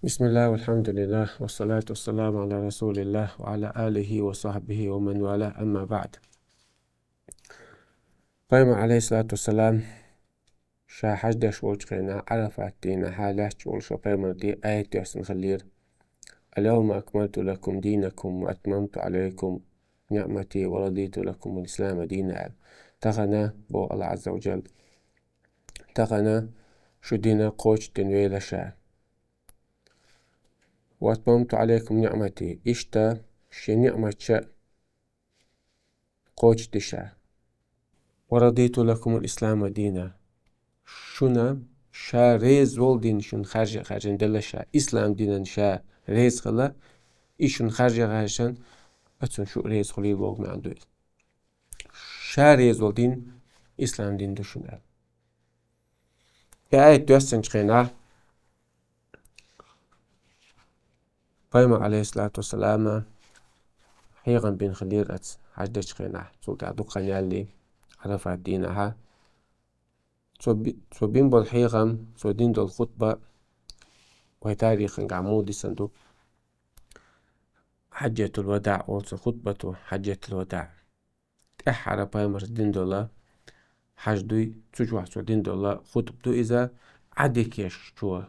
بسم الله والحمد لله والصلاة والسلام على رسول الله وعلى آله وصحبه ومن والاه أما بعد. Peygamber aleyhissalatu vesselam şahajdaş olçğina Arafat dine halaç olşa Peygamber di ayet yasin khalir. اليوم أكملت لكم دينكم وأتممت عليكم نعمتي ورضيت لكم الإسلام دينا. تغنى بو الله عز وجل تغنى شو دينا قوش دنويل شاء وأتممت عليكم نعمتي إشتا شي نعمة شاء قوش دشا ورضيت لكم الإسلام دينا شونا شا ريز ول دين شون خارجن دل شا إسلام دينا شا ريز خلا إيشون خارجن أتون شو ريز خلي بوغ ما عنده شا ريز ول دين إسلام دين دشون آية دوستن شخينا Peygamber aleyhissalatu vesselam حيغن بين خلير أتس حاجة شخينا سلطة دوقان يالي عرفات دينها سو بين بول حيغن سو دين دول خطبة وهي تاريخ عمودي صندوق حجة الوداع أولسو خطبته حجة الوداع تأحر بايمر دين دولا حاج دوي تجوع سو دين دولا خطبتو إذا عدك يش شو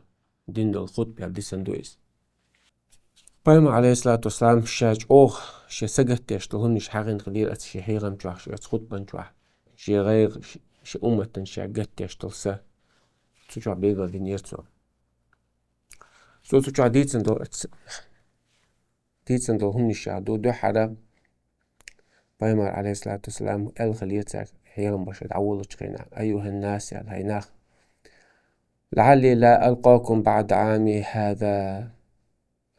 دين دول خطبة دي صندوقيس بايمر عليه الصلاة والسلام شاج شي سجت يشتغلنش حاجة خلير أتس شي حيغن جوع شو أتس خطبة جوع شي غير شي أمة شي عقدت يشتغلسا تجوع بيغا دين يرتو سو تجوع ديتسن دول هنش عدو دو حرا بايمر عليه الصلاة والسلام الخليتك حيغن بشد عولو تشخينا أيها الناس يا الهيناخ لعلي لا ألقاكم بعد عامي هذا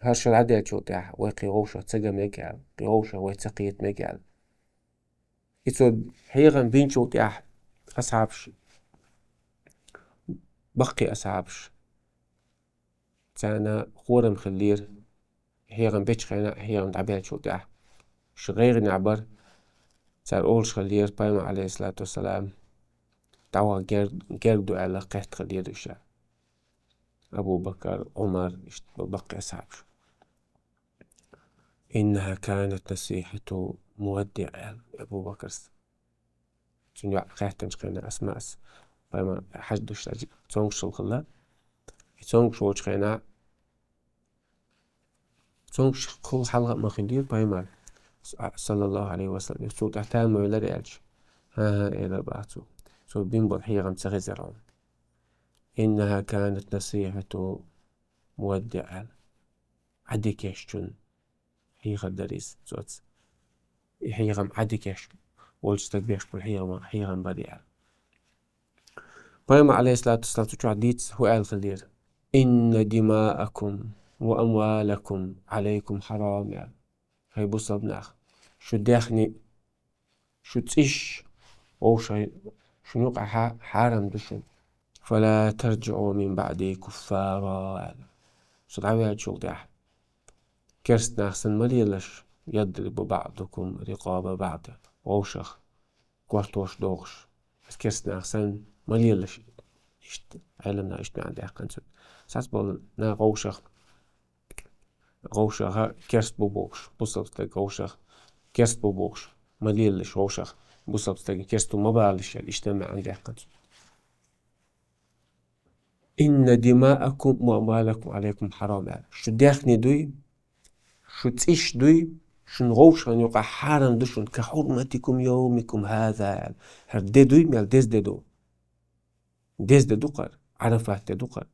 هرشل عدل شوطيح ويقيغوشة تسقى ميقال قيغوشة ويتسقيت ميقال إتو حيغن بين شوطيح أصحابش بقي أصحابش تانا خورم خلير حيغن بيش خينا حيغن عبيل شوطيح شغير نعبر تار أولش خلير بايما عليه الصلاة والسلام دعوة جردو على قيت خلير إشا أبو بكر عمر بقي أصحابش إنها كانت نصيحة مودع أبو بكر تنوع قيتن شخينا أسماء بايما حجدوش تونغش الخلا تونغش وش خينا تونغش كل حلقة ما خلير بايما صلى الله عليه وسلم يسوط احتام ولا ريالش ها إلى بعثو سو بينبر حيغم تغزرون إنها كانت نصيحة مودع عدك يشتون حيغم دريس صوت حيغم عدك يشتون ولشتك بيش حيغم بريال بايما عليه الصلاة والسلام تشوع ديت هو قال خلير إن دماءكم وأموالكم عليكم حرام يعني هاي بص ابناخ شو داخني شو تسيش أو شو نوقع حارم دشن فلا ترجعوا من بعدي كفارا صدعوا شغل داح كرست ناخسن مليلش يضرب بعضكم رقاب بعض ووشخ كورتوش دوغش بس كرست ناخسن مليلش إشت علمنا إشت عندي أقنسن ساس بول نا غوشخ كرست بوبوش بوصلت غوشخ كرست بوبوش مليلش غوشخ بوصلت كرستو مبالش الاجتماع عندي أقنسن إن دماءكم وأموالكم عليكم حرام شو داخني دوي شو تسيش دوي شو نغوش أن يقع حرام دشون كحرمتكم يومكم هذا هردي دوي مال ديز دو قر عرفات دو قر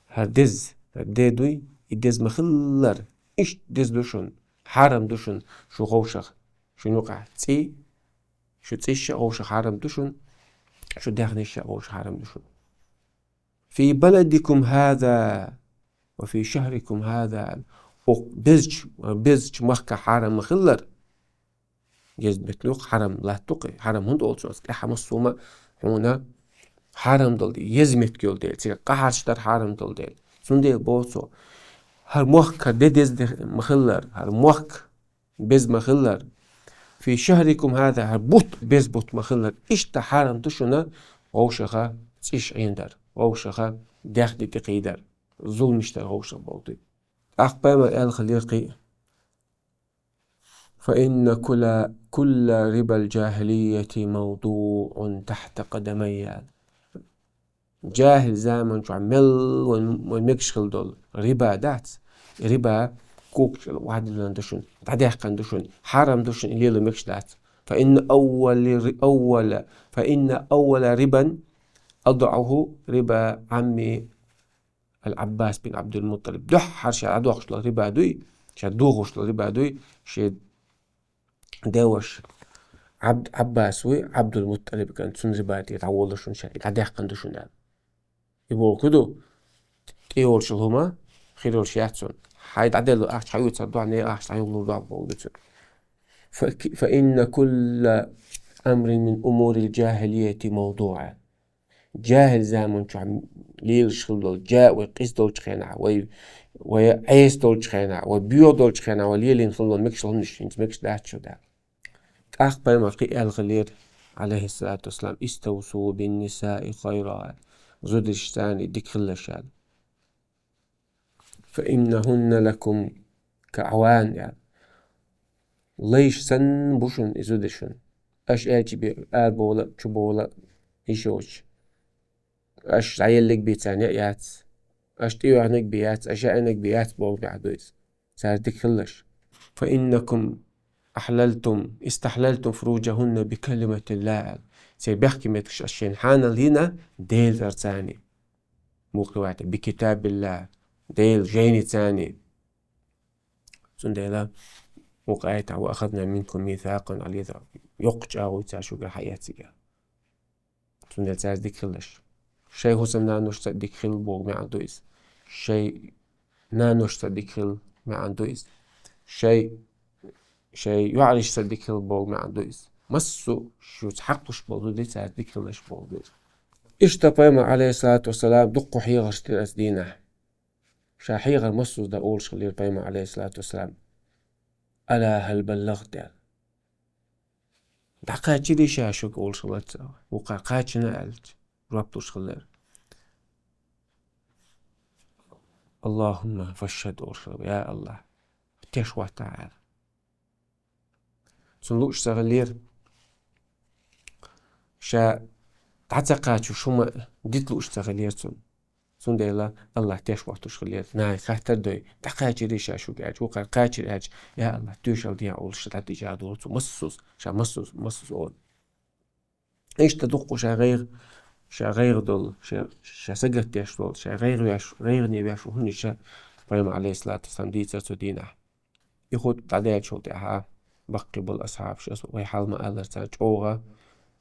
هرديز هردي دوي يديز مخلر إيش ديز دوشون حرام دوشون شو غوشخ شو نوقع تسي شو تسيش غوشخ حرام دوشون شو داخني غوش حرام دوشون في بلدكم هذا وفي شهركم هذا بزج مخك حرم مخلر جز بتلوق حرم لا تقي حرم هند أولسوس كحم الصومة هنا حرم دلدي يزمت كيل ديل سير قحشتر حرم دلدي سنديل بوسو هر مخك دز مخلر هر مخك بز مخلر في شهركم هذا هر بوت مخلر إشتا حرم تشونا ووشخا تيش عندر ووشخا داخل تقيدر ظلم اشتغوش بولدي أخبام الخليقي فإن كل ربا الجاهلية موضوع تحت قدمي. جاهل زمن شو عمل والمكشخل دول ربا دات ربا كوك واحد لندشون تعديه قندشون حرام دشون اللي المكش دات فإن أول ربا أضعه ربا عمي العباس بن عبد المطلب دحر شا عدوخش ربا دوي شا دوغش ربا دوي شا داوش عباس وي عبد المطلب كان سن ربا يتعوضشون شا تعديه قندشون يعني يبقوا كده تيول شلهما خيرول شياتسون حيد عدلو أخش حيوت صدوا عني أخش حيوت ضعب بولدتون فإن كل أمر من أمور الجاهلية موضوع جاهل زامن شو عم ليل شغل جاء ويقيس دول شخينا ويعيس دول شخينا وبيو دول شخينا وليل ينصل مكش لهمش مكش دات شو ده أخبر ما قي الغلير عليه الصلاة والسلام استوصوا بالنساء خيرا زود الشتاني ديك خلشان فإنهن لكم كعوان يعني ليش سن بوشن إزودشن أش آتي بولا شبولا إيشوش أش عيلك بيتاني يات أش تيوانك بيات أش عنك بيات بول بعدويس ساردك خلش فإنكم استحللتم فروجهن بكلمة الله سي بيحكي متش أشين حانا لينا ديل زرتاني موقعات بكتاب الله ديل جيني تاني سنديلا وقعت وأخذنا منكم ميثاقا غليظا يقجع وتعشق حياتك سنديل تاز ديك خلش شيء هو سمنا نشتا ديك خل بوغ ما عنده إس شيء نا نشتا ديك خل ما عنده إس شيء يعرش صديق خل بوغ ما عنده إس مسو شو تحقش بوغ دي تاز ديك خلش بوغ دي اشتبايما عليه الصلاة والسلام دقو حيغر شترس دينا شا حيغر مسو دا أول شغلير بايما عليه الصلاة والسلام ألا هل بلغت يعني دقاجي دي شاشوك أول شغلات وقاقاجنا ألت ربطو شغلير اللهم فشد أول شغل يا الله تشوى تعالى سنلوش شغلير شا تعتقاتشو شو ما ديتلوش شغلير سن ديلا الله تشوى تشغلير ناي خاطر دوي دقاجي دي شاشوك أج وقاقاجي أج يا الله توشل دي أول شغلات دي جادول مسوس شا مسوس أول إيش تدقو شا غير دول شا سجلت ياش دول شا غير نيبياشو هني شا بايما عليه الصلاة والسلام ديتا سودينا يخود بعدين شو تاها بقي بالأصحاب شو ويحال ما قالر تاج أوغا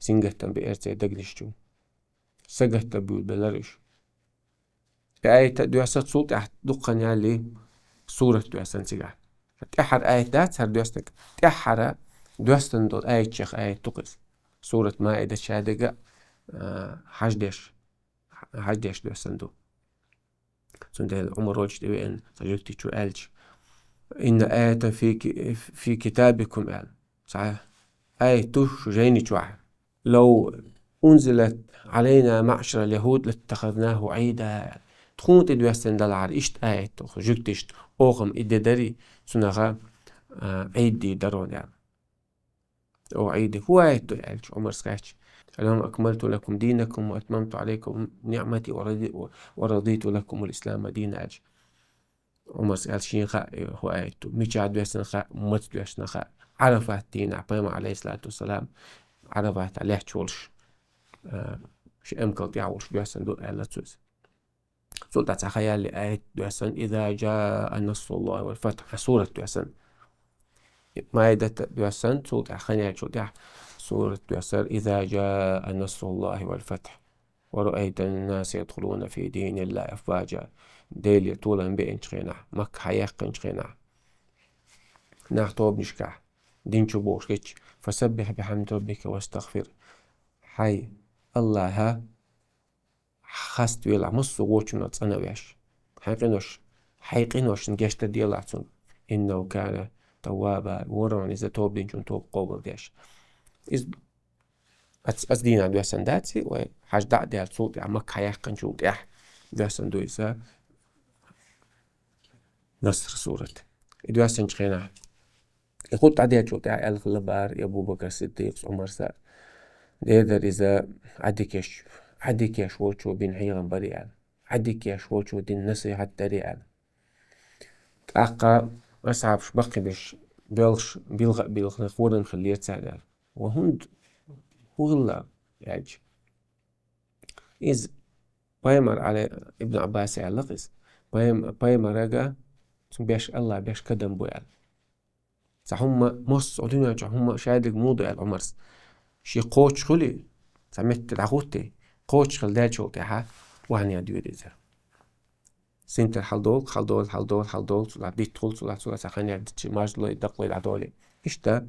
سنجتن بإرتي دقنشتو سجلت بيول بلارش بآية دواسة صوت أحد دقن يالي صورة دواسة سجع فتأحر آية دات هر دواسنك تأحر دواسن دول آية شيخ آية تقص سورة مائدة شادقة حجدش دواسن دو سندل عمر وجد وين تجرتي شو ألج إن آية في كتابكم قال صحيح آية توش جيني شوح لو أنزلت علينا معشر اليهود لاتخذناه عيدا تخون تدوستن دلعر إشت آية توخ جكتشت أوغم إدي داري سنغا عيدي دارون يعني أو عيدي هو آية تو ألج عمر سكاتش اليوم أكملت لكم دينكم وأتممت عليكم نعمتي ورضيت لكم الإسلام دين ألج عمر سأل شين خا هو آيتو ميجاد دوسن خا مت دوسن خا عرفت دين عبيما عليه الصلاة والسلام عرفت عليه تشولش شي أمكل يعولش دوسن دو ألا تسوس سلطة تخيل لآية دوسن إذا جاء نصر الله والفتح سورة دوسن ما يدت دوسن سلطة خيال سورة دوسن إذا جاء نصر الله والفتح ورأيت الناس يدخلون في دين الله أفواجا ديلي طولا بين شخينا مك حياقن شخينا ناخطوب نشكح دين شبوش كيش فسبح بحمد ربك واستغفر حي الله خاست ويلا مصو ووشنا تصنويش حيقينوش نجاشت ديالاتون إنه كان توابا ورون إذا توب دين شون توب قوبل ديش از دين عن دوسن داتي وحاج دع ديال صوت مك حياقن شو ديح دوسن دويسا نصر سورة إدواسن شخينا يخوت عديها شو تاع ألف لبار يا أبو بكر الصديق عمر سار ديدر إذا عديكيش وشو بين حيغن بريال عديكيش وشو دين نصيحة تريال أقا أصعبش بقي بش بيلغ نخورن خليت سادال وهند هو يعني إذ بايمر على ابن عباس على لقس بايمر رجع بيش الله بيش كدم بويال هم مص عدنا هم شادق موضع العمرس شي قوش خلي سميت العقوتي قوش خل داجو تاعها وهني أدوي ديزر سنت الحلدول صلاة دي تقول صلاة سخاني عدتش ماجلو يدقلي العدولي إشتا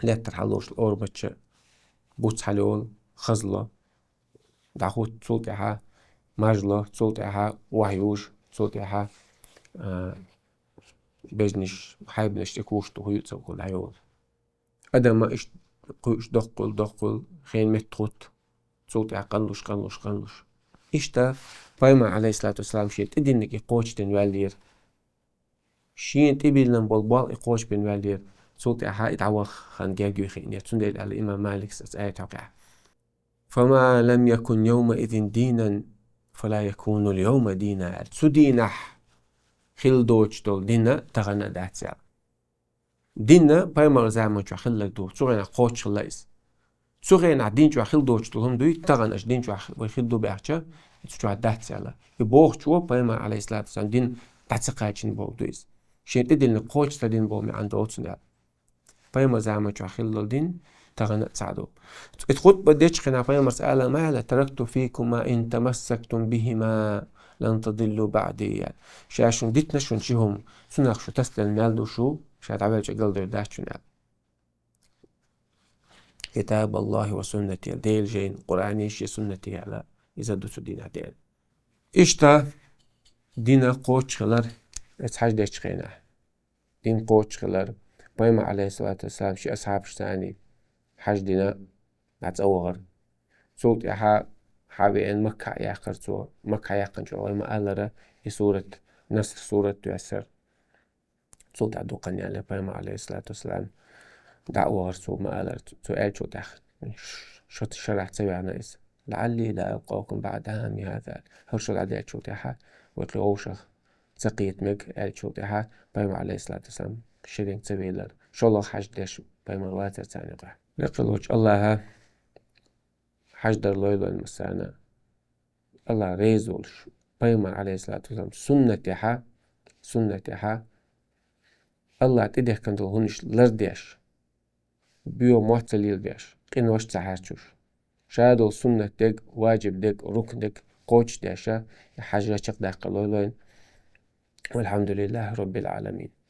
لا ترحلوش الأوربتش بوتس حلول خزلة دعوت صوتها ماجلة صوتها وحيوش صوتها بجنش حايبنش تكوش تهيط سوكو العيون أدا ما إش دقل خين متخوت صوتها قلش إشتا بايما عليه الصلاة والسلام شيت إدينك إقوش تنوالير شين تبيلن بالبال إقوش بنوالير صوتها يتعوض خان جاجو خين يتسندل على الإمام مالك آية توقع فما لم يكن يومئذ دينا فلا يكون اليوم دينا سدينح خيل دوتشتول دينا تغنى داتسيا دينا بايمر زعما جو خلك دو تسوغينا قوتش خلايس تسوغينا دين جو خيل دوتشتول هم دوي تغنى اش دين جو خيل دو بيحشا تسوغ داتسيا يبوغ جو بايمر عليه الصلاة والسلام دين تاتسقايتشن بوغ دويس شين تدين قوتش تدين بوغ عند اوتسنا بايمر زعما جو خيل دين تغنى تساعدو تخوت بديتش خنا بايمر مسألة ما تركت فيكما إن تمسكتم بهما لن تضلوا بعدي يعني شاشون ديت نشون شيهم سنخ شو تستل نالدو شو شاد عبال شو قلدر داشون يعني كتاب الله وسنتي ديل جين قرآني شي سنتي على إذا دوسو دينا ديل إشتا دينا قوتش خلر اتحاج ديش خينا دين قوتش خلر بايما عليه الصلاة والسلام شي أصحاب شتاني حاج دينا نتصور صوت يحا حابي إن مكة ياقرتو مكة ياقنشو وما ألرا سورة نصر سورة يسر صوت عدو قنيا لبايما عليه الصلاة والسلام دعوة غرسو ما ألرت سؤال شو داخل شو تشرح تسوي عنا إس لعلي لا ألقاكم بعد عامي هذا هرشو العدي شو تاحا وتلغوشخ سقيت مك قال شو تاحا بايما عليه الصلاة والسلام شيرين تسوي لر شو الله حاج ديش بايما واتر تاني قح لقلوش الله حجدر لويلو المسانا الله ريزولش بايمر عليه الصلاة والسلام سنة تحا الله تديه كنتو هنش لرديش بيو معتليل بيش قنوش تحاشوش شادو سنة ديك واجب ديك ركن ديك قوش ديشا حاجة شق داق لويلوين والحمد لله رب العالمين